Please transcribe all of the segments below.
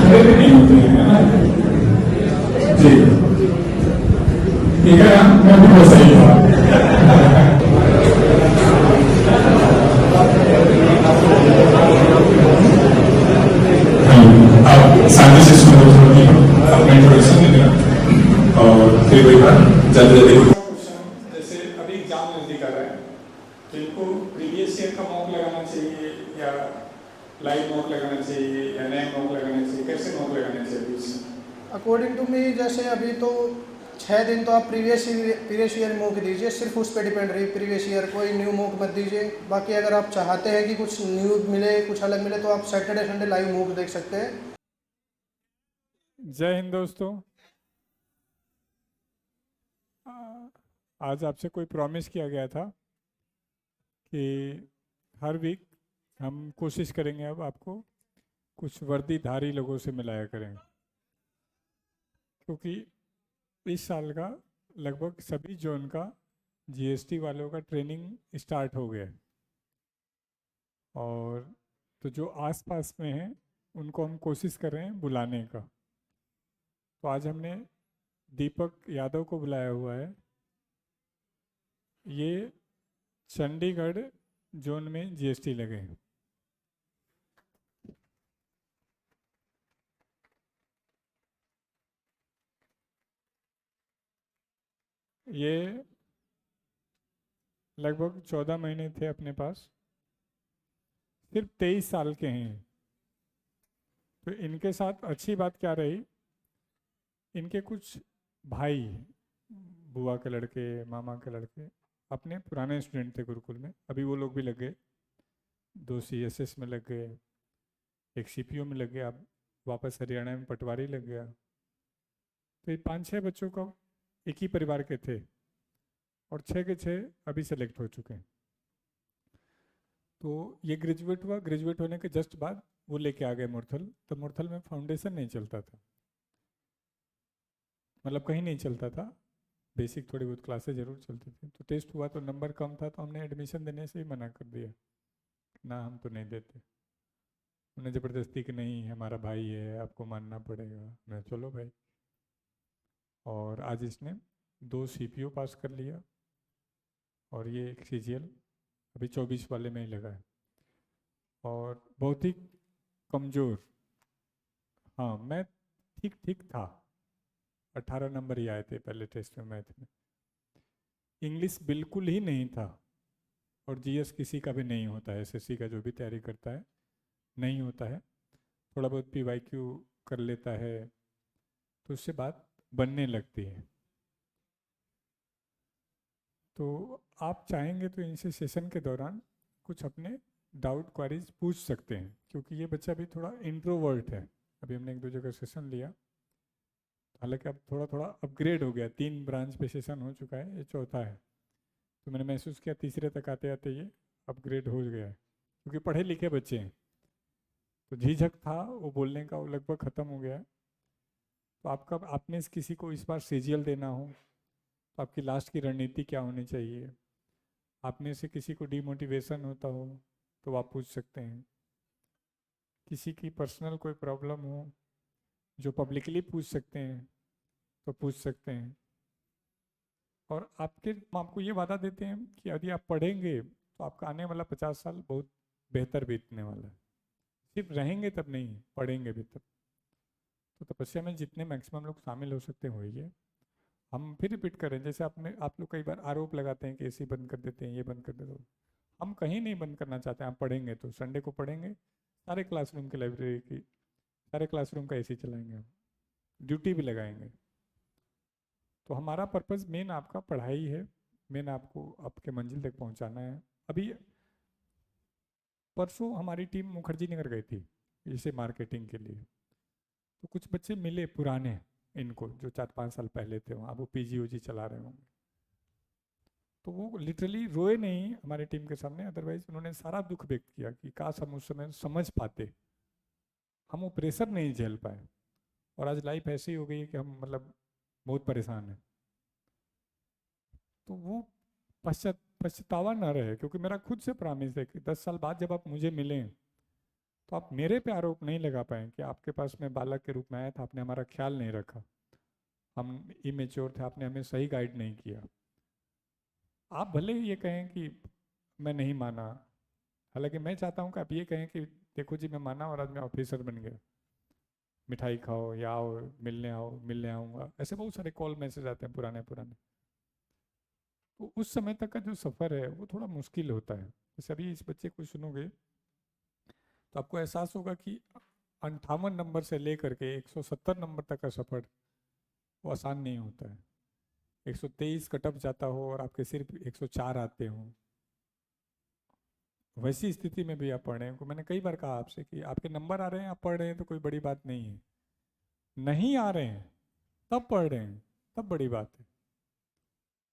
खड़े भी नहीं होते हैं ना जी। ठीक है, मैं भी सही था। आप साइंस सिस्टम अपना इंट्रोडक्शन दे देना और फिर वही बात जल्दी जल्दी। जैसे अभी एग्जाम नजदीक आ रहा है तो इनको प्रीवियस ईयर का मॉक लगाना चाहिए या लाइव मॉक लगाना चाहिए या नए मॉक लगाना चाहिए, कैसे मॉक लगाना चाहिए? अकॉर्डिंग टू मी जैसे अभी तो 6 दिन तो आप प्रीवियस ईयर मॉक दीजिए, सिर्फ उस पर डिपेंड रही प्रीवियस ईयर, कोई न्यू मॉक मत दीजिए। बाकी अगर आप चाहते हैं कि कुछ न्यू मिले, कुछ अलग मिले, तो आप सैटरडे संडे लाइव मॉक देख सकते हैं। जय हिंद दोस्तों। आज आपसे कोई प्रॉमिस किया गया था कि हर वीक हम कोशिश करेंगे अब आपको कुछ वर्दीधारी लोगों से मिलाया करेंगे, क्योंकि इस साल का लगभग सभी जोन का जीएसटी वालों का ट्रेनिंग स्टार्ट हो गया है और तो जो आसपास में हैं उनको हम कोशिश कर रहे हैं बुलाने का। तो आज हमने दीपक यादव को बुलाया हुआ है। ये चंडीगढ़ जोन में जीएसटी लगे हैं। ये लगभग 14 महीने थे अपने पास, सिर्फ 23 साल के हैं। तो इनके साथ अच्छी बात क्या रही, इनके कुछ भाई, बुआ के लड़के, मामा के लड़के अपने पुराने स्टूडेंट थे गुरुकुल में, अभी वो लोग भी लग गए। 2 सीएसएस में लग गए, एक सीपीओ में लग गया, अब वापस हरियाणा में पटवारी लग गया। तो ये 5-6 बच्चों का एक ही परिवार के थे और 6 के 6 अभी सेलेक्ट हो चुके हैं। तो ये ग्रेजुएट हुआ, ग्रेजुएट होने के जस्ट बाद वो लेके आ गए मुरथल। तो मुरथल में फाउंडेशन नहीं चलता था, मतलब कहीं नहीं चलता था, बेसिक थोड़ी बहुत क्लासेस जरूर चलती थी। तो टेस्ट हुआ तो नंबर कम था, तो हमने एडमिशन देने से ही मना कर दिया, ना हम तो नहीं देते। उन्हें ज़बरदस्ती कि नहीं हमारा भाई है आपको मानना पड़ेगा। मैं चलो भाई। और आज इसने 2 सीपीओ पास कर लिया और ये एक सीजीएल अभी 24 वाले में ही लगा है। और बहुत ही कमज़ोर, हाँ मैं ठीक ठीक था, 18 नंबर ही आए थे पहले टेस्ट में मैथ में। इंग्लिश बिल्कुल ही नहीं था और जीएस किसी का भी नहीं होता है, एसएससी का जो भी तैयारी करता है नहीं होता है। थोड़ा बहुत पीवाईक्यू कर लेता है तो उससे बात बनने लगती है। तो आप चाहेंगे तो इनसे सेशन के दौरान कुछ अपने डाउट क्वारीज पूछ सकते हैं, क्योंकि ये बच्चा भी थोड़ा इंट्रोवर्ट है। अभी हमने 1-2 जगह सेशन लिया, हालांकि अब थोड़ा थोड़ा अपग्रेड हो गया, 3 ब्रांच पे सेशन हो चुका है, ये चौथा है। तो मैंने महसूस किया तीसरे तक आते आते ये अपग्रेड हो गया है, क्योंकि पढ़े लिखे बच्चे हैं। तो झिझक था वो बोलने का, वो लगभग ख़त्म हो गया है। तो आपका आपने किसी को इस बार सीजीएल देना हो तो आपकी लास्ट की रणनीति क्या होनी चाहिए। आप में से किसी को डिमोटिवेशन होता हो तो आप पूछ सकते हैं। किसी की पर्सनल कोई प्रॉब्लम हो जो पब्लिकली पूछ सकते हैं तो पूछ सकते हैं। और आपको ये वादा देते हैं कि यदि आप पढ़ेंगे तो आपका आने वाला 50 साल बहुत बेहतर बीतने वाला है। सिर्फ रहेंगे तब नहीं, पढ़ेंगे भी तब। तो तपस्या में जितने मैक्सिमम लोग शामिल हो सकते हैं होइए। हम फिर रिपीट करें, जैसे आप लोग कई बार आरोप लगाते हैं कि एसी बंद कर देते हैं, ये बंद कर देते हैं। हम कहीं नहीं बंद करना चाहते हैं। आप पढ़ेंगे तो संडे को पढ़ेंगे, सारे क्लासरूम की लाइब्रेरी की, सारे क्लासरूम का एसी चलाएंगे, हम ड्यूटी भी लगाएंगे। तो हमारा पर्पज़ मेन आपका पढ़ाई है, मेन आपको आपके मंजिल तक पहुंचाना है। अभी परसों हमारी टीम मुखर्जी नगर गई थी इसे मार्केटिंग के लिए। तो कुछ बच्चे मिले पुराने इनको, जो 4-5 साल पहले थे वहाँ, वो पीजी चला रहे होंगे। तो वो लिटरली रोए नहीं हमारे टीम के सामने, अदरवाइज उन्होंने सारा दुख व्यक्त किया कि काश हम उस समय समझ पाते हम वो प्रेशर नहीं झेल पाए, और आज लाइफ ऐसी हो गई है कि हम मतलब बहुत परेशान हैं। तो वो पछतावा ना रहे, क्योंकि मेरा खुद से प्रॉमिस है कि 10 साल बाद जब आप मुझे मिलें तो आप मेरे पे आरोप नहीं लगा पाए कि आपके पास मैं बालक के रूप में आया था, आपने हमारा ख्याल नहीं रखा, हम इमेच्योर थे, आपने हमें सही गाइड नहीं किया। आप भले ही ये कहें कि मैं नहीं माना, हालांकि मैं चाहता हूँ कि आप ये कहें कि देखो जी मैं माना और आज मैं ऑफिसर बन गया, मिठाई खाओ या आओ मिलने आऊँगा, ऐसे बहुत सारे कॉल मैसेज आते हैं पुराने पुराने। तो उस समय तक का जो सफ़र है वो थोड़ा मुश्किल होता है। जैसे अभी इस बच्चे को सुनोगे तो आपको एहसास होगा कि 58 नंबर से लेकर के 170 नंबर तक का सफ़र वो आसान नहीं होता है। 123 कटअप जाता हो और आपके सिर्फ 104 आते हों, वैसी स्थिति में भी आप पढ़ रहे हैं। मैंने कई बार कहा आपसे कि आपके नंबर आ रहे हैं, आप पढ़ रहे हैं तो कोई बड़ी बात नहीं है, नहीं आ रहे हैं तब पढ़ रहे हैं तब बड़ी बात है।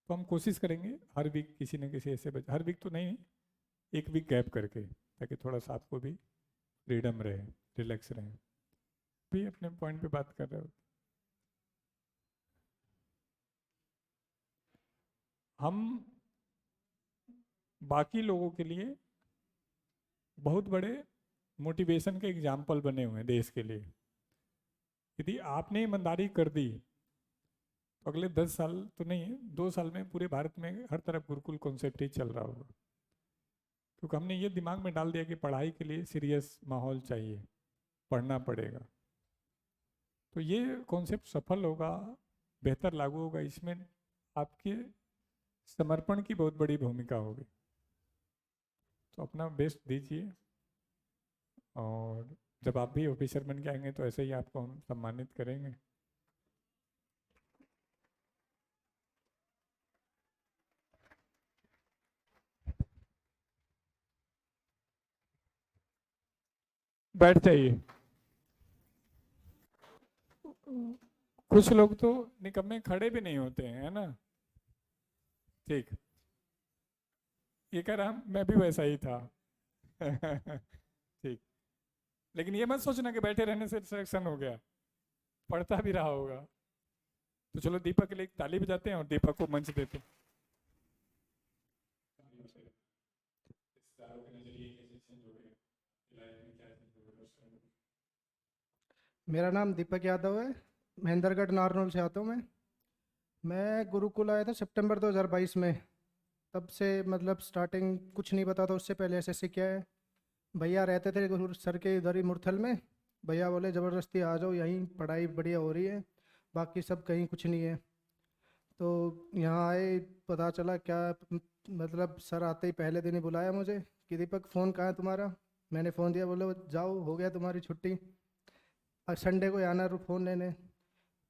तो हम कोशिश करेंगे हर वीक किसी न किसी ऐसे हर वीक तो नहीं, एक वीक गैप करके, ताकि थोड़ा सा आपको भी फ्रीडम रहे, रिलैक्स रहे। भी अपने पॉइंट पे बात कर रहे हो। हम बाकी लोगों के लिए बहुत बड़े मोटिवेशन के एग्जाम्पल बने हुए हैं देश के लिए। यदि आपने ईमानदारी कर दी तो अगले 10 साल तो नहीं, 2 साल में पूरे भारत में हर तरफ गुरुकुल कॉन्सेप्ट ही चल रहा होगा, क्योंकि हमने ये दिमाग में डाल दिया कि पढ़ाई के लिए सीरियस माहौल चाहिए, पढ़ना पड़ेगा। तो ये कॉन्सेप्ट सफल होगा, बेहतर लागू होगा, इसमें आपके समर्पण की बहुत बड़ी भूमिका होगी। तो अपना बेस्ट दीजिए, और जब आप भी ऑफिसर बन के आएंगे तो ऐसे ही आपको हम सम्मानित करेंगे। बैठ जाइए। कुछ लोग तो निकम्मे खड़े भी नहीं होते हैं, है ना। ठीक, ये कह रहा मैं भी वैसा ही था। ठीक, लेकिन ये मत सोचना कि बैठे रहने से सिलेक्शन हो गया, पढ़ता भी रहा होगा। तो चलो दीपक के लिए एक ताली बजाते हैं और दीपक को मंच देते हैं। मेरा नाम दीपक यादव है, महेंद्रगढ़ नारनौल से आता हूँ मैं गुरुकुल आया था सितंबर 2022 में। तब से मतलब स्टार्टिंग कुछ नहीं पता था, उससे पहले एसएससी किया है। भैया रहते थे गुरु सर के इधर ही मुरथल में। भैया बोले ज़बरदस्ती आ जाओ, यहीं पढ़ाई बढ़िया हो रही है, बाकी सब कहीं कुछ नहीं है। तो यहाँ आए, पता चला क्या मतलब सर आते ही पहले दिन ही बुलाया मुझे कि दीपक फ़ोन कहाँ है तुम्हारा। मैंने फ़ोन दिया, बोले जाओ हो गया तुम्हारी छुट्टी, आज संडे को आना फ़ोन लेने।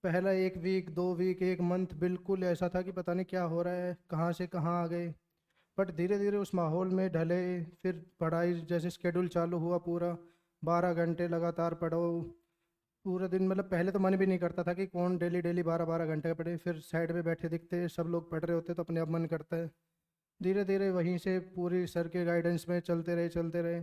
पहला 1 वीक 2 वीक 1 मंथ बिल्कुल ऐसा था कि पता नहीं क्या हो रहा है, कहाँ से कहाँ आ गए। बट धीरे धीरे उस माहौल में ढले, फिर पढ़ाई जैसे स्केड्यूल चालू हुआ पूरा, 12 घंटे लगातार पढ़ो पूरे दिन। मतलब पहले तो मन भी नहीं करता था कि कौन डेली डेली 12 12 घंटे पढ़े, फिर साइड में बैठे दिखते सब लोग पढ़ रहे होते तो अपने आप मन करता है। धीरे धीरे वहीं से पूरी सर के गाइडेंस में चलते रहे।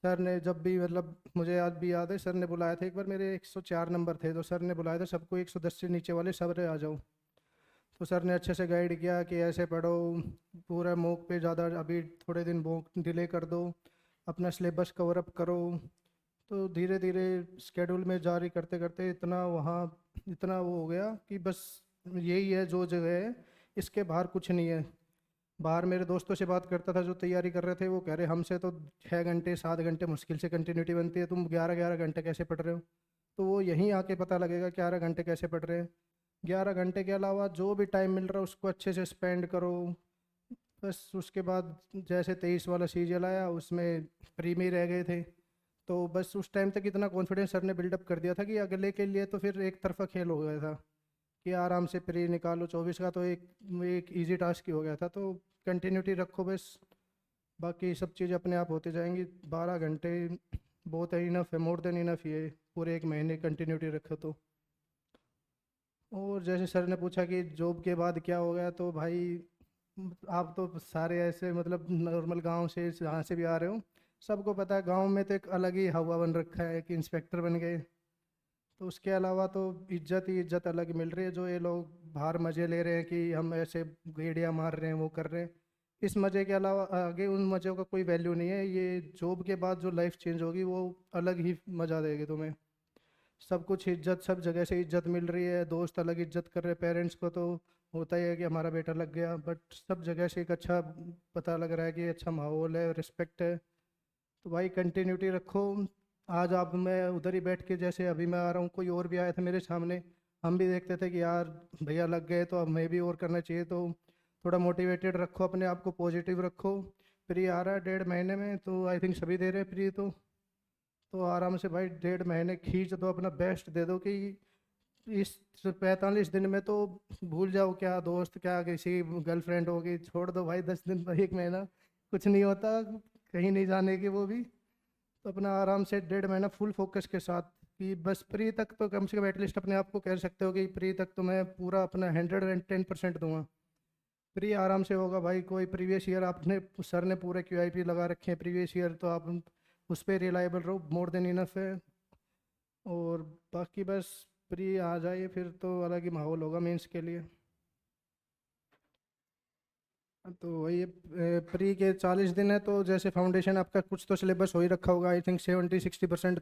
सर ने जब भी मतलब मुझे आज भी याद है, सर ने बुलाया था एक बार, मेरे 104 नंबर थे, तो सर ने बुलाया था सबको, 110 से नीचे वाले सब आ जाओ। तो सर ने अच्छे से गाइड किया कि ऐसे पढ़ो, पूरा मॉक पे ज़्यादा अभी थोड़े दिन मॉक डिले कर दो, अपना सिलेबस कवर अप करो। तो धीरे धीरे स्केड्यूल में जारी करते करते इतना वहाँ इतना वो हो गया कि बस यही है जो जगह है, इसके बाहर कुछ नहीं है। बाहर मेरे दोस्तों से बात करता था जो तैयारी कर रहे थे, वो कह रहे हमसे तो 6 घंटे 7 घंटे मुश्किल से कंटिन्यूटी बनती है, तुम 11 11 घंटे कैसे पढ़ रहे हो। तो वो यहीं आके पता लगेगा 11 घंटे कैसे पढ़ रहे हैं। 11 घंटे के अलावा जो भी टाइम मिल रहा है उसको अच्छे से स्पेंड करो। बस उसके बाद जैसे 23 वाला सीरियल आया, उसमें प्री में ही रह गए थे। तो बस उस टाइम तक इतना कॉन्फिडेंस सर ने बिल्डअप कर दिया था कि अगले के लिए तो फिर एक तरफा खेल हो गया था कि आराम से प्री निकालो 24 का, तो एक इजी टास्क ही हो गया था। तो कंटिन्यूटी रखो बस, बाकी सब चीज़ अपने आप होते जाएंगी। 12 घंटे बहुत है, इनफ है, मोर देन इनफ ये पूरे 1 महीने कंटिन्यूटी रखो तो। और जैसे सर ने पूछा कि जॉब के बाद क्या हो गया, तो भाई आप तो सारे ऐसे मतलब नॉर्मल गांव से जहाँ से भी आ रहे हो, सबको पता है गांव में तो एक अलग ही हवा बन रखा है कि इंस्पेक्टर बन गए। तो उसके अलावा तो इज्जत ही इज्जत अलग मिल रही है। जो ये लोग बाहर मज़े ले रहे हैं कि हम ऐसे गेड़ियाँ मार रहे हैं वो कर रहे हैं, इस मज़े के अलावा आगे उन मज़ों का कोई वैल्यू नहीं है। ये जॉब के बाद जो लाइफ चेंज होगी वो अलग ही मज़ा देगी तुम्हें। सब कुछ इज्जत, सब जगह से इज्जत मिल रही है, दोस्त अलग इज्जत कर रहे हैं, पेरेंट्स को तो होता ही है कि हमारा बेटा लग गया, बट सब जगह से एक अच्छा पता लग रहा है कि अच्छा माहौल है, रिस्पेक्ट है। तो भाई कंटिन्यूटी रखो। आज आप, मैं उधर ही बैठ के, जैसे अभी मैं आ रहा हूँ, कोई और भी आया था मेरे सामने, हम भी देखते थे कि यार भैया लग गए तो अब हमें भी और करना चाहिए। तो थोड़ा मोटिवेटेड रखो अपने आप को, पॉजिटिव रखो। प्री आ रहा है 1.5 महीने में, तो आई थिंक सभी दे रहे हैं प्री। तो आराम से भाई 1.5 महीने खींच दो, अपना बेस्ट दे दो कि इस 45 दिन में तो भूल जाओ क्या दोस्त, क्या किसी गर्लफ्रेंड होगी, छोड़ दो भाई। 10 दिन, 1 महीना कुछ नहीं होता, कहीं नहीं जाने की वो भी। तो अपना आराम से 1.5 महीना फुल फोकस के साथ, कि बस प्री तक तो कम से कम एटलीस्ट अपने आप को कह सकते हो कि प्री तक तो मैं पूरा अपना 110% दूंगा। प्री आराम से होगा भाई। कोई प्रीवियस ईयर आपने, सर ने पूरे QIP लगा रखे हैं प्रीवियस ईयर, तो आप उस पर रिलायबल रहो, मोर देन इनफ है। और बाकी बस प्री आ जाए फिर तो अलग ही माहौल होगा मेंस के लिए। तो वही प्री के 40 दिन है, तो जैसे फाउंडेशन आपका कुछ तो सिलेबस हो ही रखा होगा, आई थिंक 70-60%।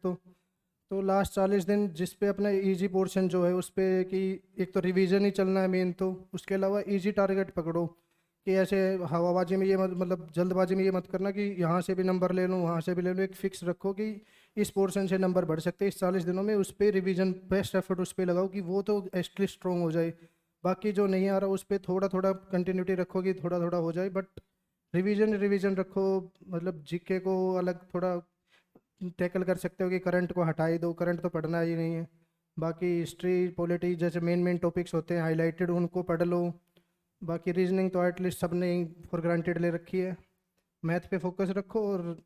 तो लास्ट 40 दिन जिस पे अपना इजी पोर्शन जो है उस पे, कि एक तो रिवीजन ही चलना है मेन, तो उसके अलावा इजी टारगेट पकड़ो। कि ऐसे हवाबाजी में ये मत, मतलब जल्दबाजी में ये मत करना कि यहाँ से भी नंबर ले लूँ, वहाँ से भी ले लूँ। एक फिक्स रखो कि इस पोर्शन से नंबर बढ़ सकते हैं इस 40 दिनों में, उस पर रिवीजन बेस्ट एफर्ट उस पर लगाओ कि वो तो एटलीस्ट स्ट्रॉन्ग हो जाए। बाकी जो नहीं आ रहा उस पर थोड़ा थोड़ा कंटिन्यूटी रखो कि थोड़ा थोड़ा हो जाए, बट रिवीजन रिवीजन रखो। मतलब जीके को अलग थोड़ा टैकल कर सकते हो कि करंट को हटा ही दो, करंट तो पढ़ना ही नहीं है। बाकी हिस्ट्री पॉलिटी जैसे मेन मेन टॉपिक्स होते हैं हाईलाइटेड, उनको पढ़ लो। बाकी रीजनिंग तो एटलीस्ट सबने फॉर ग्रांटेड ले रखी है। मैथ पे फोकस रखो, और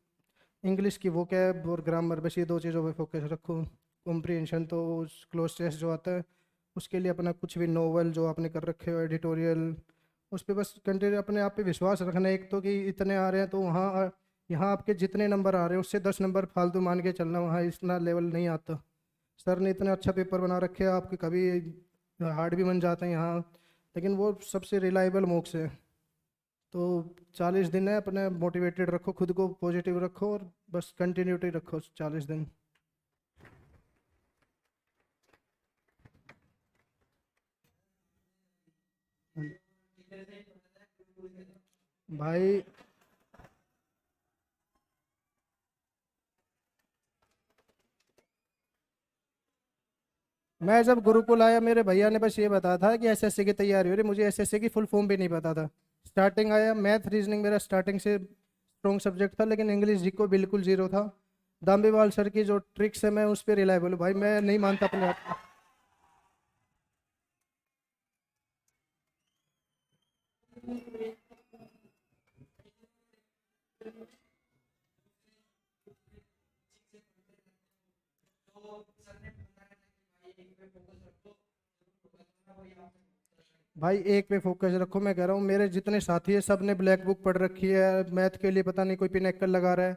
इंग्लिश की वोकैब और ग्रामर, बस ये दो चीज़ों पे फोकस रखो। कॉम्प्रिहेंशन तो क्लोज टेस्ट जो आता है उसके लिए अपना कुछ भी नोवेल जो आपने कर रखे हो, एडिटोरियल, उस पर बस कंटिन्यू अपने आप पे विश्वास रखना। एक तो कि इतने आ रहे हैं तो वहाँ, यहाँ आपके जितने नंबर आ रहे हैं उससे 10 नंबर फालतू मान के चलना, वहाँ इतना लेवल नहीं आता। सर ने इतना अच्छा पेपर बना रखे हैं, आपके कभी हार्ड भी बन जाते हैं यहाँ, लेकिन वो सबसे रिलायबल मॉक्स है। तो 40 दिन है, अपने मोटिवेटेड रखो, खुद को पॉजिटिव रखो, और बस कंटिन्यूटी रखो 40 दिन। भाई मैं जब गुरुकुल आया, मेरे भैया ने बस ये बताया था कि एसएससी की तैयारी हो रही, मुझे एसएससी की फुल फॉर्म भी नहीं पता था। स्टार्टिंग आया, मैथ रीजनिंग मेरा स्टार्टिंग से स्ट्रॉन्ग सब्जेक्ट था, लेकिन इंग्लिश जी को बिल्कुल जीरो था। दाम्बेवाल सर की जो ट्रिक्स है मैं उस पर रिलायबल हूँ भाई, मैं नहीं मानता अपने आप को। भाई एक पे फोकस रखो, मैं कह रहा हूँ मेरे जितने साथी है सब ने ब्लैक बुक पढ़ रखी है, मैथ के लिए पता नहीं कोई पिनएक्कल लगा रहा है।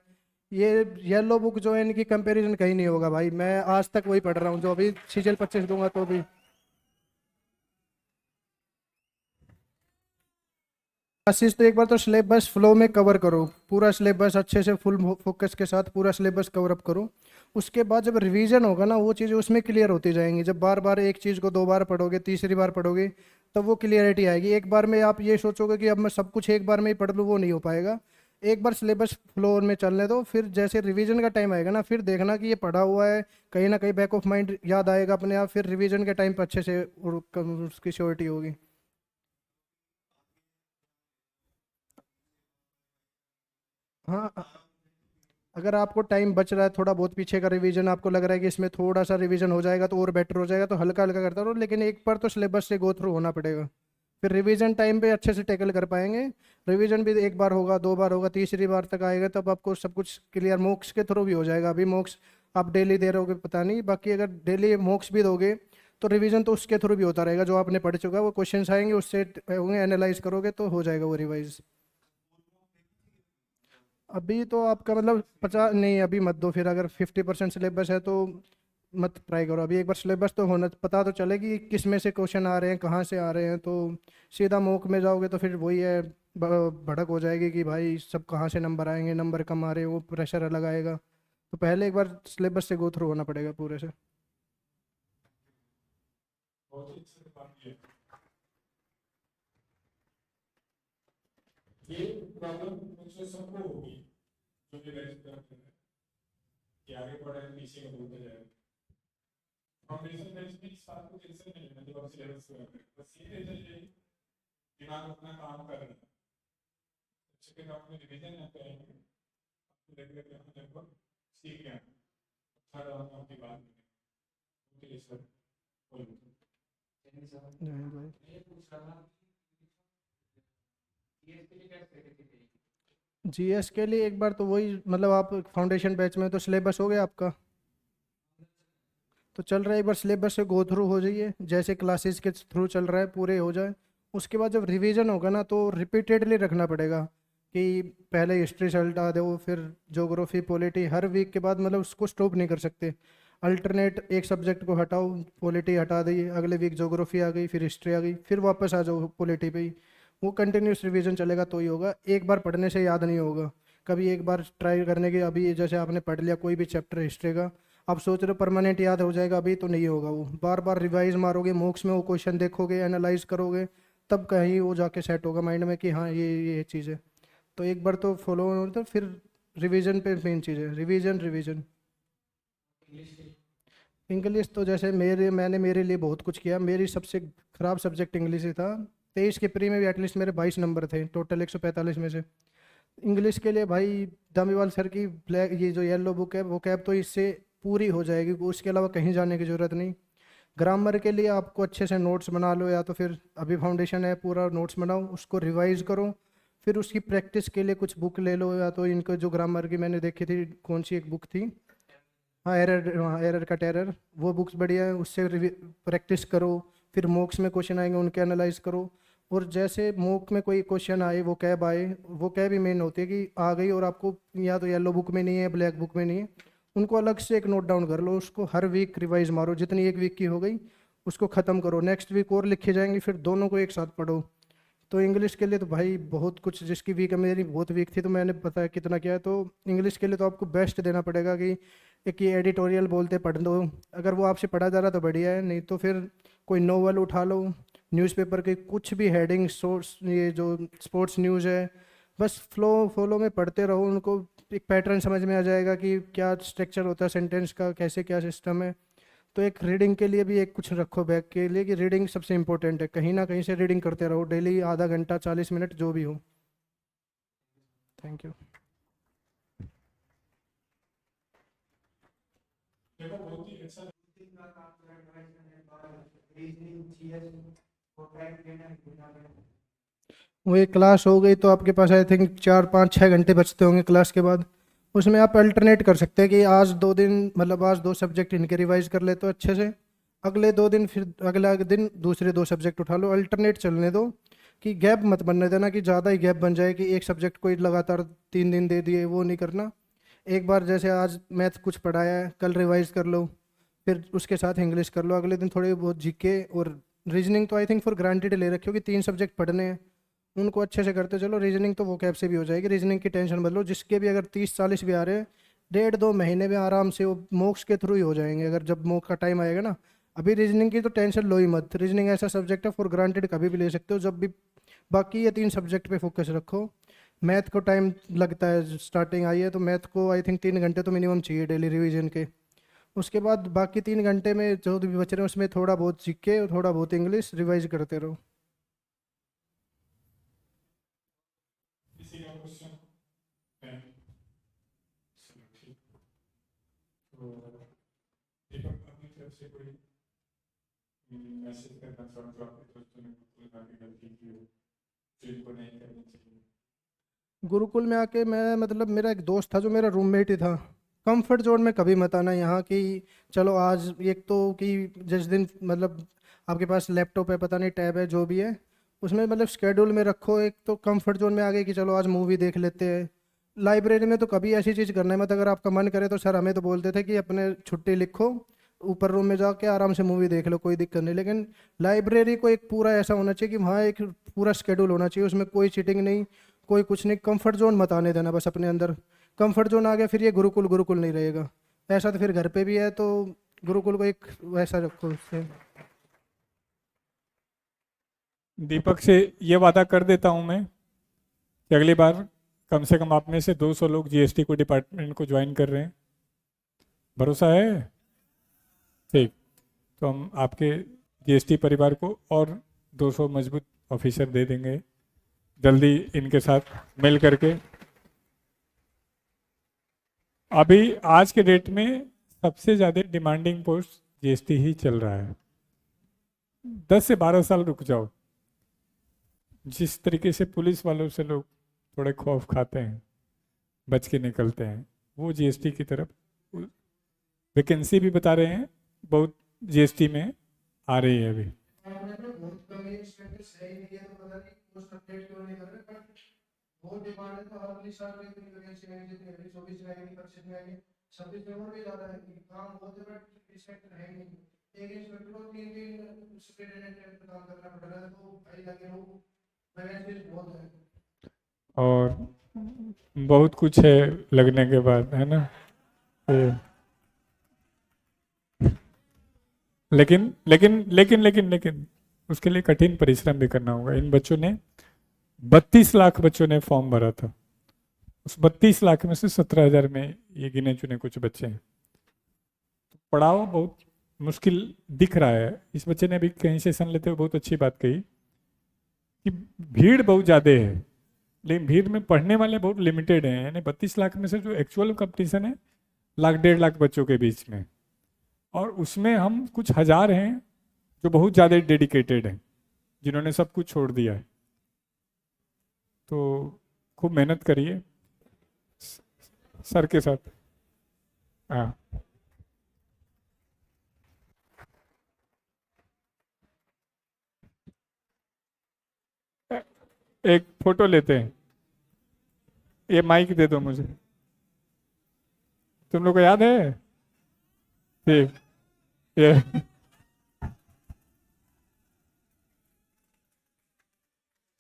ये येलो बुक जो है इनकी कंपैरिजन कहीं नहीं होगा भाई, मैं आज तक वही पढ़ रहा हूँ जो अभी सीजल 25 दूंगा तो भी। क्लासेस तो एक बार तो सिलेबस फ्लो में कवर करो, पूरा सिलेबस अच्छे से फुल फोकस के साथ पूरा सिलेबस कवर अप करो। उसके बाद जब रिवीजन होगा ना, वो चीज़ें उसमें क्लियर होती जाएंगी। जब बार बार एक चीज़ को 2 बार पढ़ोगे, तीसरी बार पढ़ोगे, तब वो क्लियरिटी आएगी। एक बार में आप ये सोचोगे कि अब मैं सब कुछ एक बार में ही पढ़ लूँ, वो नहीं हो पाएगा। एक बार सिलेबस फ्लो में चलने दो, फिर जैसे रिवीजन का टाइम आएगा ना, फिर देखना कि ये पढ़ा हुआ है, कहीं ना कहीं बैक ऑफ माइंड याद आएगा अपने आप, फिर रिवीजन के टाइम पर अच्छे से उसकी श्योरिटी होगी। हाँ, अगर आपको टाइम बच रहा है थोड़ा बहुत, पीछे का रिवीजन आपको लग रहा है कि इसमें थोड़ा सा रिवीजन हो जाएगा तो और बेटर हो जाएगा, तो हल्का हल्का करता रहो, लेकिन एक बार तो सिलेबस से गो थ्रू होना पड़ेगा। फिर रिवीजन टाइम पे अच्छे से टैकल कर पाएंगे। रिवीजन भी एक बार होगा, 2 बार होगा, तीसरी बार तक आएगा तब आपको सब कुछ क्लियर मॉक्स के थ्रू भी हो जाएगा। अभी मॉक्स आप डेली दे रहोगे पता नहीं, बाकी अगर डेली मॉक्स भी दोगे तो रिवीजन तो उसके थ्रू भी होता रहेगा। जो आपने पढ़ चुका है वो क्वेश्चंस आएंगे, उससे होंगे, एनालाइज करोगे तो हो जाएगा वो रिवाइज। अभी तो आपका मतलब 50 नहीं, अभी मत दो फिर। अगर 50% सिलेबस है तो मत ट्राई करो अभी। एक बार सिलेबस तो होना, पता तो चले कि किस में से क्वेश्चन आ रहे हैं, कहाँ से आ रहे हैं। तो सीधा मॉक में जाओगे तो फिर वही है, भड़क हो जाएगी कि भाई सब कहाँ से नंबर आएंगे, नंबर कम आ रहे हैं, वो प्रेशर अलग आएगा। तो पहले एक बार सिलेबस से गो थ्रू होना पड़ेगा पूरे से। बहुत ही अच्छी बात ये प्रॉब्लम मुझसे सबको होगी जो भी रेस्ट करते हैं कि आगे बढ़े पीछे का बोलते जाए। फाउंडेशन बेस में इस बात को टेंशन नहीं है जब आप सिलेबस कर रहे हैं, बस सीधे चलिए, दिमाग अपना काम कर रहा है। अच्छे के काम में रिवीजन आते हैं, आपको देख लेते हैं लगभग सीख गए, अच्छा रहा आपकी बात में। ओके सर, बोलो। जय भाई। जीएस के लिए एक बार तो वही, मतलब आप फाउंडेशन बैच में तो सिलेबस हो गया आपका, तो चल रहा है। एक बार सिलेबस से गो थ्रू हो जाइए, जैसे क्लासेस के थ्रू चल रहा है पूरे हो जाए। उसके बाद जब रिवीजन होगा ना तो रिपीटेडली रखना पड़ेगा कि पहले हिस्ट्री से हटा दो, फिर ज्योग्राफी पॉलिटी, हर वीक के बाद, मतलब उसको स्टॉप नहीं कर सकते। अल्टरनेट एक सब्जेक्ट को हटाओ, पॉलिटी हटा दी, अगले वीक ज्योग्राफी आ गई, फिर हिस्ट्री आ गई, फिर वापस आ जाओ पॉलिटी पे ही। वो कंटिन्यूस रिवीजन चलेगा तो ही होगा, एक बार पढ़ने से याद नहीं होगा। कभी एक बार ट्राई करने के, अभी जैसे आपने पढ़ लिया कोई भी चैप्टर हिस्ट्री का, आप सोच रहे हो परमानेंट याद हो जाएगा, अभी तो नहीं होगा। वो बार बार रिवाइज मारोगे, मॉक्स में वो क्वेश्चन देखोगे, एनालाइज करोगे, तब कहीं वो जाके सेट होगा माइंड में कि हाँ ये चीज़ है। तो एक बार तो फॉलो तो फिर रिवीजन पे मेन चीज़ है, रिवीजन रिवीजन। इंग्लिश तो जैसे मैंने मेरे लिए बहुत कुछ किया। मेरी सबसे ख़राब सब्जेक्ट इंग्लिश ही था। 23 के प्री में भी एटलीस्ट मेरे 22 नंबर थे टोटल 145 में से। इंग्लिश के लिए भाई दामीवाल सर की ब्लैक, ये जो येलो बुक है वो कैब, तो इससे पूरी हो जाएगी, उसके अलावा कहीं जाने की ज़रूरत नहीं। ग्रामर के लिए आपको अच्छे से नोट्स बना लो, या तो फिर अभी फाउंडेशन है पूरा नोट्स बनाओ, उसको रिवाइज करो। फिर उसकी प्रैक्टिस के लिए कुछ बुक ले लो, या तो इनको जो ग्रामर की मैंने देखी थी, कौन सी एक बुक थी, हाँ एरर, हाँ एरर का टेरर, वो बुक्स बढ़िया है, उससे प्रैक्टिस करो। फिर मॉक्स में क्वेश्चन आएंगे उनके एनालाइज करो। और जैसे मॉक में कोई क्वेश्चन आए, वो कैब आए, वो कैब ही मेन होती है कि आ गई और आपको या तो येलो बुक में नहीं है, ब्लैक बुक में नहीं है, उनको अलग से एक नोट डाउन कर लो, उसको हर वीक रिवाइज मारो, जितनी एक वीक की हो गई उसको ख़त्म करो, नेक्स्ट वीक और लिखे जाएंगे, फिर दोनों को एक साथ पढ़ो। तो इंग्लिश के लिए तो भाई बहुत कुछ, जिसकी वीक है, मेरी बहुत वीक थी तो मैंने पता है कितना किया है। तो इंग्लिश के लिए तो आपको बेस्ट देना पड़ेगा कि एक ये एडिटोरियल बोलते पढ़ लो, अगर वो आपसे पढ़ा जा रहा तो बढ़िया है, नहीं तो फिर कोई नोवेल उठा लो, न्यूज़पेपर के कुछ भी हेडिंग, सोर्स, ये जो स्पोर्ट्स न्यूज़ है, बस फ्लो फॉलो में पढ़ते रहो, उनको एक पैटर्न समझ में आ जाएगा कि क्या स्ट्रक्चर होता है सेंटेंस का, कैसे क्या सिस्टम है। तो एक रीडिंग के लिए भी एक कुछ रखो बैग के लिए कि रीडिंग सबसे इंपॉर्टेंट है, कहीं ना कहीं से रीडिंग करते रहो डेली, आधा घंटा 40 मिनट जो भी हो। Thank you. देखो बहुत ही अच्छा। वो एक क्लास हो गई तो आपके पास आई थिंक 4 5 6 घंटे बचते होंगे क्लास के बाद। उसमें आप अल्टरनेट कर सकते हैं कि आज 2 दिन, मतलब आज 2 सब्जेक्ट इनके रिवाइज कर ले तो अच्छे से, अगले 2 दिन फिर अगला दिन दूसरे 2 सब्जेक्ट उठा लो, अल्टरनेट चलने दो। कि गैप मत बनने देना कि ज़्यादा ही गैप बन जाए कि एक सब्जेक्ट को ही लगातार 3 दिन दे दिए, वो नहीं करना। एक बार जैसे आज मैथ कुछ पढ़ाया है, कल रिवाइज कर लो, फिर उसके साथ इंग्लिश कर लो, अगले दिन थोड़े बहुत जीके। और रीजनिंग तो आई थिंक फॉर ग्रांटेड ले रखे हो कि 3 सब्जेक्ट पढ़ने हैं, उनको अच्छे से करते चलो। रीजनिंग तो वो कैब से भी हो जाएगी, रीजनिंग की टेंशन बदलो। जिसके भी अगर 30 40 भी आ रहे हैं, 1.5 2 महीने में आराम से वो मोक्स के थ्रू ही हो जाएंगे, अगर जब मोक का टाइम आएगा ना। अभी रीजनिंग की तो टेंशन लो ही मत, रीजनिंग ऐसा सब्जेक्ट है फॉर ग्रांटेड, कभी भी ले सकते हो जब भी। बाकी ये 3 सब्जेक्ट पे फोकस रखो। मैथ को टाइम लगता है, स्टार्टिंग आई है तो मैथ को आई थिंक 3 घंटे तो मिनिमम चाहिए डेली रिवीजन के। उसके बाद बाकी 3 घंटे में जो भी बच रहे हैं उसमें थोड़ा बहुत सीख के और थोड़ा बहुत इंग्लिश रिवाइज करते रहो। किसी का क्वेश्चन है? चलो ठीक। तो दीपक अपनी तरफ से कोई मैसेज करना चाहते हो आपके दोस्तों ने कोई आगे गलती की हो जिनको नहीं करनी चाहिए? गुरुकुल में आके मैं, मतलब मेरा एक दोस्त था जो मेरा रूममेट ही था, कंफर्ट जोन में कभी मत आना यहाँ की। चलो आज एक तो कि जिस दिन मतलब आपके पास लैपटॉप है, पता नहीं टैब है, जो भी है, उसमें मतलब स्केड्यूल में रखो। एक तो कंफर्ट जोन में आ गए कि चलो आज मूवी देख लेते हैं, लाइब्रेरी में तो कभी ऐसी चीज़ करने मत, अगर आपका मन करे तो सर हमें तो बोलते थे कि अपने छुट्टी लिखो, ऊपर रूम में जाके आराम से मूवी देख लो, कोई दिक्कत नहीं। लेकिन लाइब्रेरी को एक पूरा ऐसा होना चाहिए कि वहाँ एक पूरा स्केड्यूल होना चाहिए, उसमें कोई चीटिंग नहीं, कोई कुछ नहीं, कंफर्ट जोन मत आने देना बस अपने अंदर। कंफर्ट जोन आ गया फिर ये गुरुकुल गुरुकुल नहीं रहेगा। ऐसा तो फिर घर पे भी है, तो गुरुकुल को एक वैसा रखो उससे। दीपक से ये वादा कर देता हूँ मैं कि अगली बार कम से कम आप में से 200 लोग जीएसटी को डिपार्टमेंट को ज्वाइन कर रहे हैं। भरोसा है? ठीक। तो हम आपके जीएसटी परिवार को और 200 मजबूत ऑफिसर दे देंगे जल्दी इनके साथ मिल करके। अभी आज के डेट में सबसे ज़्यादा डिमांडिंग पोस्ट जीएसटी ही चल रहा है। 10 से 12 साल रुक जाओ। जिस तरीके से पुलिस वालों से लोग थोड़े खौफ खाते हैं, बच के निकलते हैं, वो जीएसटी की तरफ वैकेंसी भी बता रहे हैं बहुत जीएसटी में आ रही है अभी। और बहुत कुछ है लगने के बाद, है ना? लेकिन लेकिन लेकिन लेकिन लेकिन उसके लिए कठिन परिश्रम भी करना होगा। इन बच्चों ने 32 लाख बच्चों ने फॉर्म भरा था, उस 32 लाख में से 17,000 में ये गिने चुने कुछ बच्चे हैं। तो पढ़ाओ बहुत मुश्किल दिख रहा है। इस बच्चे ने अभी कहीं सेशन लेते हुए बहुत अच्छी बात कही कि भीड़ बहुत ज़्यादा है, लेकिन भीड़ में पढ़ने वाले बहुत लिमिटेड हैं। यानी 32 लाख में से जो एक्चुअल कंपटीशन है 1,00,000-1,50,000 बच्चों के बीच में, और उसमें हम कुछ हजार हैं जो बहुत ज़्यादा डेडिकेटेड हैं, जिन्होंने सब कुछ छोड़ दिया है। तो खूब मेहनत करिए सर के साथ। हाँ, एक फोटो लेते हैं। ये माइक दे दो मुझे। तुम लोग को याद है? ठीक। ये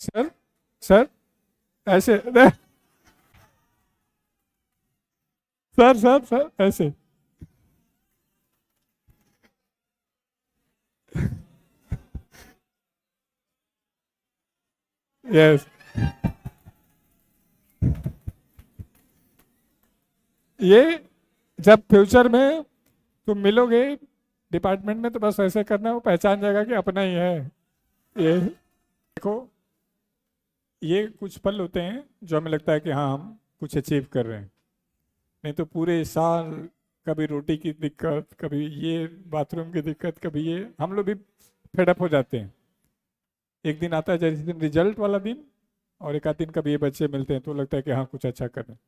सर, सर ऐसे सर सर सर ऐसे। यस, ये जब फ्यूचर में तुम मिलोगे डिपार्टमेंट में तो बस ऐसे करना, वो पहचान जाएगा कि अपना ही है। ये देखो, ये कुछ पल होते हैं जो हमें लगता है कि हाँ हम कुछ अचीव कर रहे हैं, नहीं तो पूरे साल कभी रोटी की दिक्कत, कभी ये बाथरूम की दिक्कत, कभी ये, हम लोग भी फेडअप हो जाते हैं। एक दिन आता है जैसे दिन रिजल्ट वाला दिन, और एक आध दिन कभी ये बच्चे मिलते हैं तो लगता है कि हाँ कुछ अच्छा कर रहे हैं।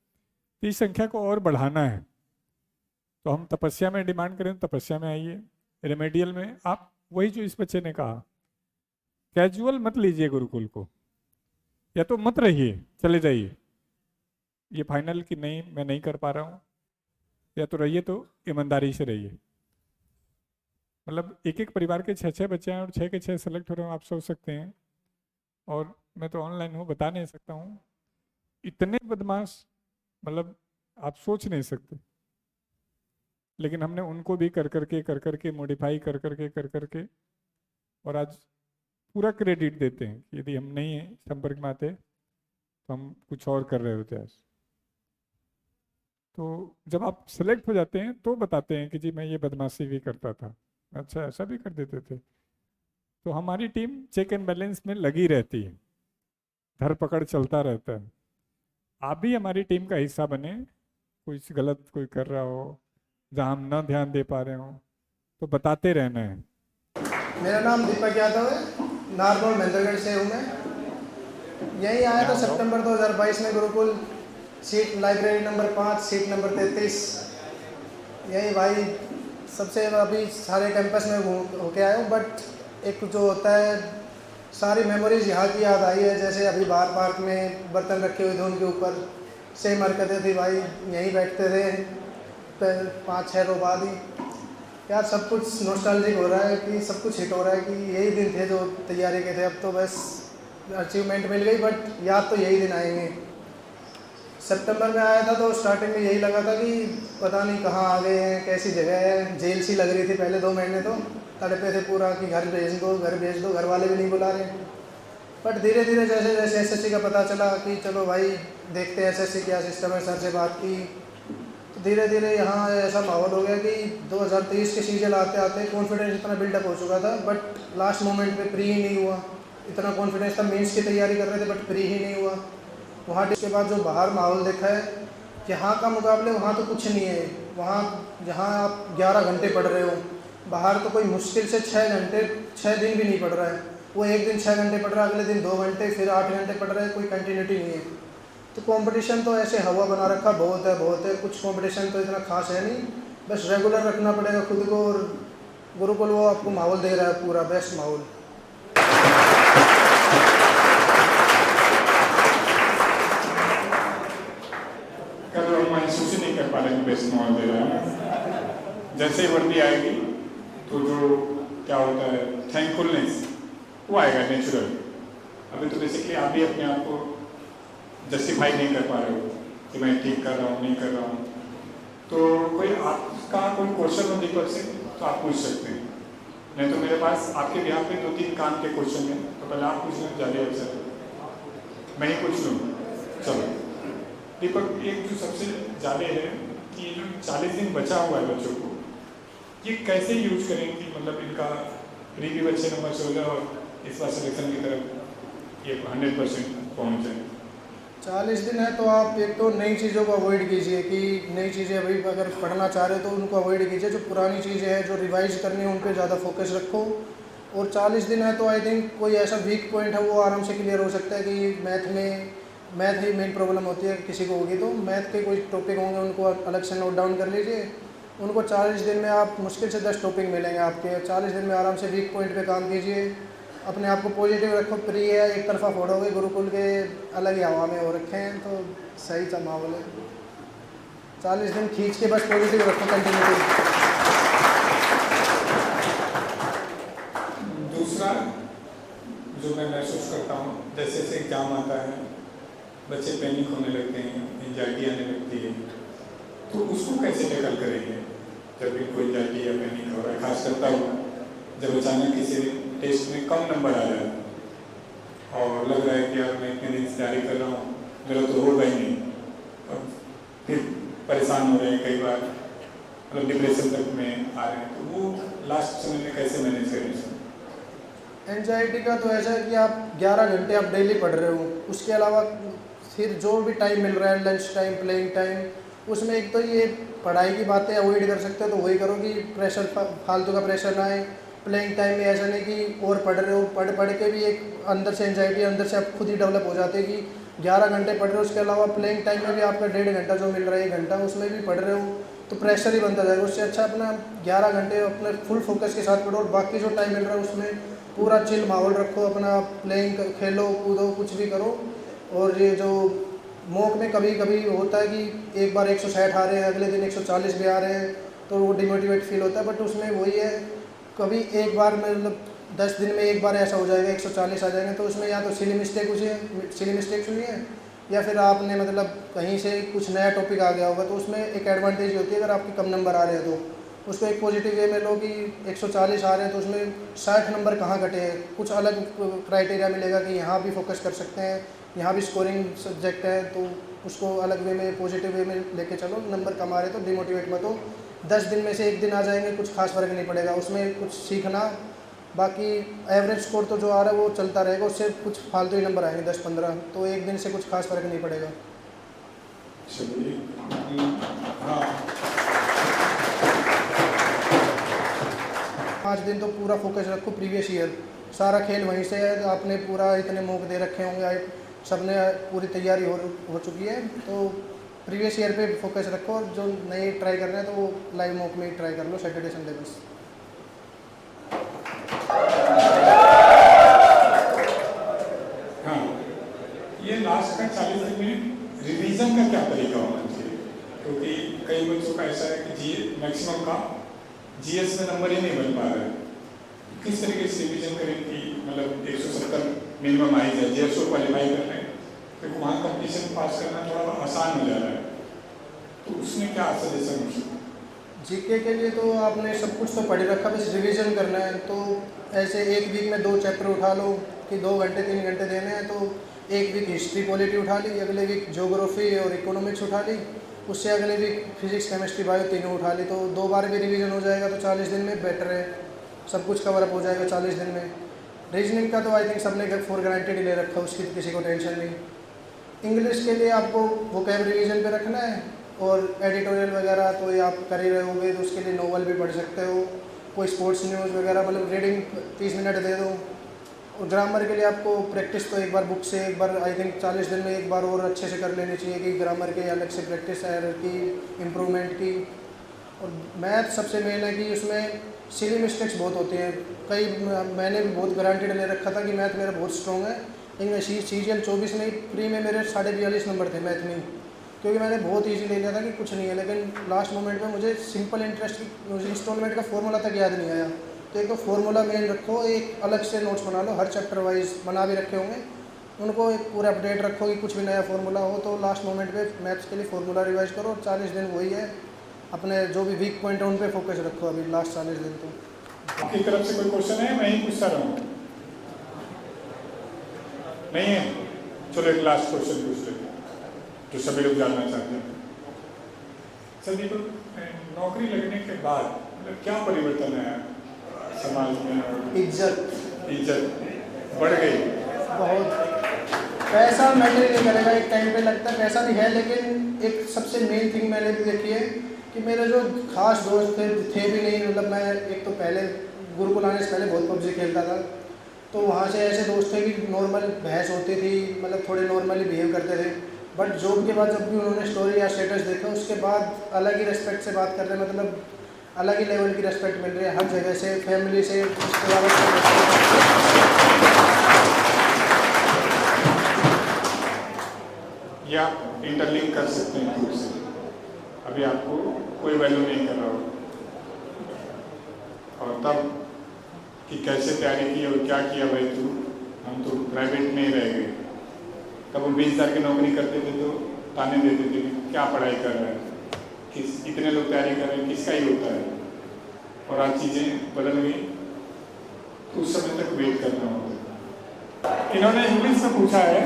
तो इस संख्या को और बढ़ाना है, तो हम तपस्या में डिमांड करें तो तपस्या में आइए। रेमेडियल में आप वही जो इस बच्चे ने कहा, कैजुअल मत लीजिए गुरुकुल को, या तो मत रहिए, चले जाइए। ये फाइनल कि नहीं मैं नहीं कर पा रहा हूँ, या तो रहिए तो ईमानदारी से रहिए। मतलब एक एक परिवार के 6-6 बच्चे हैं और 6 के 6 सेलेक्ट हो रहे हो, आप सोच सकते हैं। और मैं तो ऑनलाइन हूँ, बता नहीं सकता हूँ, इतने बदमाश, मतलब आप सोच नहीं सकते। लेकिन हमने उनको भी कर करके मॉडिफाई कर करके और आज पूरा क्रेडिट देते हैं कि यदि हम नहीं संपर्क में आते तो हम कुछ और कर रहे होते आज। तो जब आप सेलेक्ट हो जाते हैं तो बताते हैं कि जी मैं ये बदमाशी भी करता था, अच्छा ऐसा भी कर देते थे। तो हमारी टीम चेक एंड बैलेंस में लगी रहती है, धरपकड़ चलता रहता है। आप भी हमारी टीम का हिस्सा बने। कुछ गलत कोई कर रहा हो, जहाँ हम न ध्यान दे पा रहे हो, तो बताते रहना है। मेरा नाम दीपक यादव है, नारनौल महेंद्रगढ़ से हूँ मैं। यहीं आया था सितंबर 2022 में Gurukul, seat library number 5, seat number 33। यही भाई सबसे अभी सारे कैंपस में होके आया हूँ, बट एक जो होता है सारी मेमोरीज यहाँ की याद आई है। जैसे अभी बाहर पार्क में बर्तन रखे हुए थे, उनके ऊपर सेम हरकतें थी भाई, यहीं बैठते थे 5-6 रो बाद ही। यार सब कुछ नॉस्टैल्जिक हो रहा है कि सब कुछ हिट हो रहा है कि यही दिन थे जो तैयारी के थे। अब तो बस अचीवमेंट मिल गई, बट याद तो यही दिन आएंगे। सितंबर में आया था तो स्टार्टिंग में यही लगा था कि पता नहीं कहाँ आ गए हैं, कैसी जगह है, जेल सी लग रही थी पहले 2 महीने तो। तड़पे थे पूरा कि घर भेज दो, घर भेज दो, घर वाले भी नहीं बुला रहे। बट धीरे धीरे जैसे जैसे एसएससी का पता चला कि चलो भाई देखते हैं एसएससी क्या सिस्टम है, सर से बात की तो धीरे धीरे यहाँ ऐसा माहौल हो गया कि 2023 के सीजन आते आते कॉन्फिडेंस इतना बिल्डअप हो चुका था, बट लास्ट मोमेंट पे प्री ही नहीं हुआ। इतना कॉन्फिडेंस था, मेंस की तैयारी कर रहे थे बट प्री ही नहीं हुआ। वहाँ के बाद जो बाहर माहौल देखा है, यहाँ का मुकाबले वहाँ तो कुछ नहीं है। वहाँ जहाँ आप 11 घंटे पढ़ रहे हो, बाहर तो कोई मुश्किल से 6 दिन भी नहीं पढ़ रहा है। वो एक दिन 6 घंटे पढ़ रहा है, अगले दिन 2 घंटे, फिर 8 घंटे पढ़ रहा है, कोई कंटिन्यूटी नहीं है। तो कंपटीशन तो ऐसे हवा बना रखा, बहुत है। कुछ कंपटीशन तो इतना खास है नहीं, बस रेगुलर रखना पड़ेगा खुद को। और गुरुकुल वो आपको माहौल दे रहा है, पूरा बेस्ट माहौल। कल हम महसूस ही नहीं कर पा रहे कि बेस्ट माहौल दे रहा है। जैसे ही वर्दी आएगी तो जो क्या होता है थैंकफुलनेस वो आएगा नेचुरल। अभी तो बेसिकली आप भी अपने आप को जस्टिफाई नहीं कर पा रहे हो कि मैं ठीक कर रहा हूँ, नहीं कर रहा हूँ। तो कोई आपका कोई क्वेश्चन हो दीपक से तो आप पूछ सकते हैं, नहीं तो मेरे पास आपके यहाँ पे 2-3 काम के क्वेश्चन हैं, तो पहले आप पूछ लें, ज़्यादा अच्छा है मैं ही पूछ लूँ। चलो दीपक, एक जो सबसे ज़्यादा है कि ये जो 40 दिन बचा हुआ है बच्चों को, ये कैसे यूज करें कि मतलब इनका प्री भी अच्छे नंबर से हो जाए और इस बार सिलेक्शन की तरफ ये 100% पहुँच जाए। 40 दिन है तो आप एक तो नई चीज़ों को अवॉइड कीजिए कि नई चीज़ें अभी अगर पढ़ना चाह रहे हो तो उनको अवॉइड कीजिए। जो पुरानी चीज़ें हैं जो रिवाइज करनी है उन पे ज़्यादा फोकस रखो। और 40 दिन है तो आई थिंक कोई ऐसा वीक पॉइंट है वो आराम से क्लियर हो सकता है कि मैथ ही मेन प्रॉब्लम होती है किसी को होगी तो मैथ के कोई टॉपिक होंगे उनको अलग से नोट डाउन कर लीजिए। उनको 40 दिन में आप मुश्किल से 10 टॉपिक मिलेंगे आपके। 40 दिन में आराम से वीक पॉइंट पे काम कीजिए। अपने आप को पॉजिटिव रखो। प्री है एक तरफा फोड़ोगे, गुरुकुल के अलग ही हवा में हो रखे हैं तो सही सा माहौल है। 40 दिन खींच के बस पॉजिटिव रखो, कंटिन्यूटी। दूसरा जो मैं महसूस करता हूँ, जैसे जैसे एग्जाम आता है बच्चे पैनिक होने लगते हैं, एंजाइटी आने लगती है, तो उसको कैसे टैकल करेंगे जब भी कोई एंजाइटी या पैनिक हो रहा है? खास करता हूँ जब अचानक किसी टेस्ट में कम नंबर आ जाए और लग रहा है कि यार मैं इतने दिन से तैयारी कर रहा हूँ, मेरा तो होगा ही नहीं, और फिर परेशान हो रहे हैं, कई बार मतलब डिप्रेशन तक में आ रहे हैं, तो वो लास्ट समय में कैसे मैनेज करें? एंजाइटी का तो ऐसा है कि आप 11 घंटे आप डेली पढ़ रहे हो, उसके अलावा फिर जो भी टाइम मिल रहा है, लंच टाइम, प्लेइंग टाइम, उसमें एक तो ये पढ़ाई की बातें अवॉइड कर सकते हो तो वही करो कि प्रेशर, फालतू का प्रेशर ना आए। प्लेइंग टाइम में ऐसा नहीं कि और पढ़ रहे हो, पढ़ के भी एक अंदर से एंजाइटी अंदर से आप खुद ही डेवलप हो जाते हैं कि 11 घंटे पढ़ रहे हो, उसके अलावा प्लेइंग टाइम में भी आपका 1.5 घंटा जो मिल रहा है, 1 घंटा, उसमें भी पढ़ रहे हो तो प्रेशर ही बनता जाएगा। उससे अच्छा अपना 11 घंटे अपने फुल फोकस के साथ पढ़ो और बाकी जो टाइम मिल रहा है उसमें पूरा चिल माहौल रखो, अपना प्लेइंग खेलो कूदो कुछ भी करो। और ये जो मॉक में कभी कभी होता है कि एक बार 160 आ रहे हैं, अगले दिन 140 भी आ रहे हैं तो वो डिमोटिवेट फील होता है, बट उसमें वही है कभी एक बार में मतलब 10 दिन में एक बार ऐसा हो जाएगा 140 आ जाएंगे तो उसमें या तो सिली मिस्टेक्स हुई है या फिर आपने मतलब कहीं से कुछ नया टॉपिक आ गया होगा तो उसमें एक एडवांटेज होती है अगर आपके कम नंबर आ रहे हैं तो उसको एक पॉजिटिव वे में लो कि 140 आ रहे हैं तो उसमें 60 नंबर कहाँ घटे हैं, कुछ अलग क्राइटेरिया मिलेगा कि यहाँ भी फोकस कर सकते हैं, यहाँ भी स्कोरिंग सब्जेक्ट है तो उसको अलग वे में पॉजिटिव वे में लेके चलो। नंबर कम आ रहे तो डिमोटिवेट मत हो। 10 दिन में से एक दिन आ जाएंगे, कुछ खास फर्क नहीं पड़ेगा, उसमें कुछ सीखना। बाकी एवरेज स्कोर तो जो आ रहा है वो चलता रहेगा, उससे कुछ फालतू ही नंबर आएंगे 10-15, तो एक दिन से कुछ खास फर्क नहीं पड़ेगा। हाँ 5 दिन तो पूरा फोकस रखो प्रीवियस ईयर, सारा खेल वहीं से है। आपने पूरा इतने मॉक दे रखे होंगे, सबने पूरी तैयारी हो चुकी है तो प्रीवियस ईयर पे फोकस रखो। और जो नए ट्राई कर रहे हैं तो वो लाइव मॉक में ही ट्राई कर लो सैटरडे संडे बस। हाँ, ये लास्ट का 40 दिन में रिवीजन का क्या का ऐसा है कि जी मैक्सिमम का जीएस में नंबर ही नहीं बन पा रहा है, किस तरीके से रिविजन करें कि मतलब 170 मिनिमम आ ही जाए, जीएस को क्वालिफाई कर लें, फिर वहाँ कंपटीशन पास करना थोड़ा आसान हो जा रहा है, तो उसमें क्या सजेशन हो सकता है? जीके के लिए तो आपने सब कुछ तो पढ़ रखा, बस रिवीजन करना है। तो ऐसे एक वीक में 2 चैप्टर उठा लो कि 2 घंटे 3 घंटे देने हैं, तो एक वीक हिस्ट्री पॉलिटी उठा ली, अगले वीक ज्योग्राफी और इकोनॉमिक्स उठा ली, उससे अगले वीक फिजिक्स केमिस्ट्री बायो तीनों उठा ली, तो 2 बार भी रिवीजन हो जाएगा तो 40 दिन में बेटर है, सब कुछ कवर अप हो जाएगा 40 दिन में। रीजनिंग का तो आई थिंक सबने फॉर ग्रांटेड ही ले रखा, उसकी तो किसी को टेंशन नहीं। इंग्लिश के लिए आपको वोकैब रिवीजन पे रखना है, और एडिटोरियल वगैरह तो ये आप कर ही रहे होगे, तो उसके लिए नोवेल भी पढ़ सकते हो, कोई स्पोर्ट्स न्यूज़ वगैरह, मतलब रीडिंग 30 मिनट दे दो। और ग्रामर के लिए आपको प्रैक्टिस तो एक बार बुक से एक बार आई थिंक 40 दिन में एक बार और अच्छे से कर लेनी चाहिए, कि ग्रामर के अलग से प्रैक्टिस है की इम्प्रूवमेंट की। और मैथ सबसे मेन है कि उसमें सिली मिस्टेक्स बहुत होती हैं, कई मैंने भी बहुत गारंटेड ले रखा था कि मैथ मेरा बहुत स्ट्रॉन्ग है, लेकिन CGL 24 में प्री में मेरे 42.5 नंबर थे मैथ में, क्योंकि मैंने बहुत ईजी ले लिया था कि कुछ नहीं है, लेकिन लास्ट मोमेंट में मुझे सिंपल इंटरेस्ट इंस्टॉलमेंट का फॉर्मूला तक याद नहीं आया। तो एक तो फार्मूला मेन रखो, एक अलग से नोट्स बना लो, हर चैप्टर वाइज बना भी रखे होंगे, उनको एक पूरा अपडेट रखो कि कुछ भी नया फार्मूला हो तो लास्ट मोमेंट पे मैथ्स के लिए फार्मूला रिवाइज करो। 40 दिन वही है, अपने जो भी वीक पॉइंट है उन पे फोकस रखो अभी लास्ट 40 दिन। तो आपकी तरफ से कोई क्वेश्चन है? मैं ही पूछता रहूँ? नहीं है? चलो एक लास्ट क्वेश्चन पूछ लेते हैं जो सभी लोग जानना चाहते हैं। सभी को नौकरी लगने के बाद मतलब क्या परिवर्तन है समाज में? इज्जत बढ़ गई बहुत, पैसा मैटर नहीं करेगा, एक टाइम पे लगता है पैसा भी है, लेकिन एक सबसे मेन थिंग मैंने भी देखी है कि मेरे जो खास दोस्त थे भी नहीं, मतलब मैं एक तो पहले गुरुकुल आने से पहले बहुत PUBG खेलता था, तो वहाँ से ऐसे दोस्त थे कि नॉर्मल बहस होती थी, मतलब थोड़े नॉर्मली बिहेव करते थे, बट जॉब के बाद जब भी उन्होंने स्टोरी या स्टेटस देखा उसके बाद अलग ही रिस्पेक्ट से बात करते हैं, मतलब अलग ही लेवल की रिस्पेक्ट मिल रही है हर जगह से, फैमिली से, रिश्तेदारों से। ये आप इंटरलिंक कर सकते हैं खुद से, अभी आपको कोई वैल्यू नहीं कर रहा हो, और तब कि कैसे तैयारी की और क्या किया भाई तू, हम तो प्राइवेट में ही रह गए, तब वो 20 हज़ार की नौकरी करते थे तो ताने देते थे क्या पढ़ाई कर रहा है, किस इतने लोग तैयारी कर रहे हैं, किसका ही होता है, और आज चीज़ें बदल गई, तो उस समय तक वेट करना होता है। इन्होंने इंग्लिश में पूछा है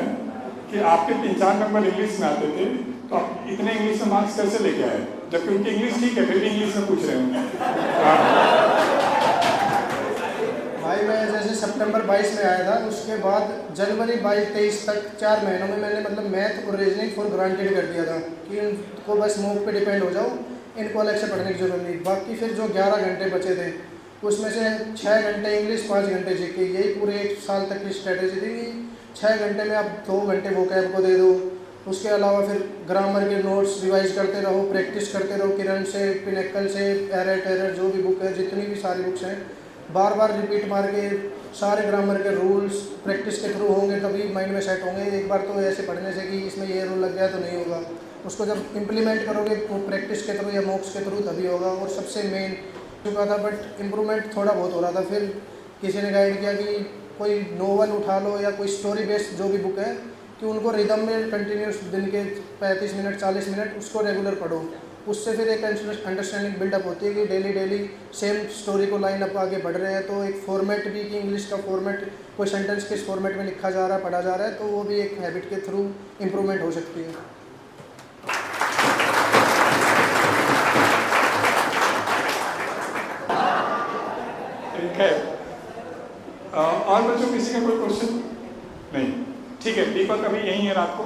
कि आपके 3-4 नंबर इंग्लिश में आते थे, तो आप इतने इंग्लिश में मार्क्स कैसे लेके आए, जबकि उनकी इंग्लिश ठीक है फिर भी इंग्लिश में पूछ रहे होंगे। भाई मैं जैसे सितंबर 22 में आया था, उसके बाद जनवरी 22-23 तक 4 महीनों में मैंने मतलब मैथ और रीजनिंग फॉर ग्रांटेड कर दिया था कि इनको बस मूक पे डिपेंड हो जाओ, इनको अलग से पढ़ने की जरूरत नहीं। बाकी फिर जो 11 घंटे बचे थे उसमें से 6 घंटे इंग्लिश, 5 घंटे जीके, यही पूरे 1 साल तक की स्ट्रेटेजी थी कि 6 घंटे में आप 2 घंटे वोकैब को दे दो, उसके अलावा फिर ग्रामर के नोट्स रिवाइज करते रहो, प्रैक्टिस करते रहो, किरण से, पिनेकल से, एरर जो भी बुक है, जितनी भी सारी बुक्स हैं, बार बार रिपीट मार के सारे ग्रामर के रूल्स प्रैक्टिस के थ्रू होंगे तभी माइंड में सेट होंगे। एक बार तो ऐसे पढ़ने से कि इसमें ये रूल लग गया तो नहीं होगा, उसको जब इम्प्लीमेंट करोगे वो प्रैक्टिस के थ्रू या मॉक्स के थ्रू तभी होगा। और सबसे मेन चुका था, बट इम्प्रूवमेंट थोड़ा बहुत हो रहा था। फिर किसी ने गाइड किया कि कोई नोवेल उठा लो या कोई स्टोरी बेस्ड जो भी बुक है, कि उनको रिदम में कंटिन्यूस दिन के 35 मिनट 40 मिनट उसको रेगुलर पढ़ो, उससे फिर एक अंडरस्टैंडिंग बिल्डअप होती है कि डेली सेम स्टोरी को लाइन अप आगे बढ़ रहे हैं। तो एक फॉर्मेट भी कि इंग्लिश का फॉर्मेट, कोई सेंटेंस किस फॉर्मेट में लिखा जा रहा है, पढ़ा जा रहा है, तो वो भी एक हैबिट के थ्रू इम्प्रूवमेंट हो सकती है। ठीक है, और बच्चों किसी का कोई क्वेश्चन नहीं? ठीक है, दीपक अभी यहीं है रात को,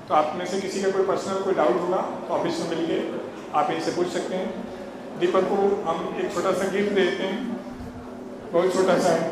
तो आप में से किसी का कोई पर्सनल कोई डाउट होगा तो ऑफिस में मिल के आप इनसे पूछ सकते हैं। दीपक को हम एक छोटा सा गिफ्ट देते हैं, बहुत छोटा सा है।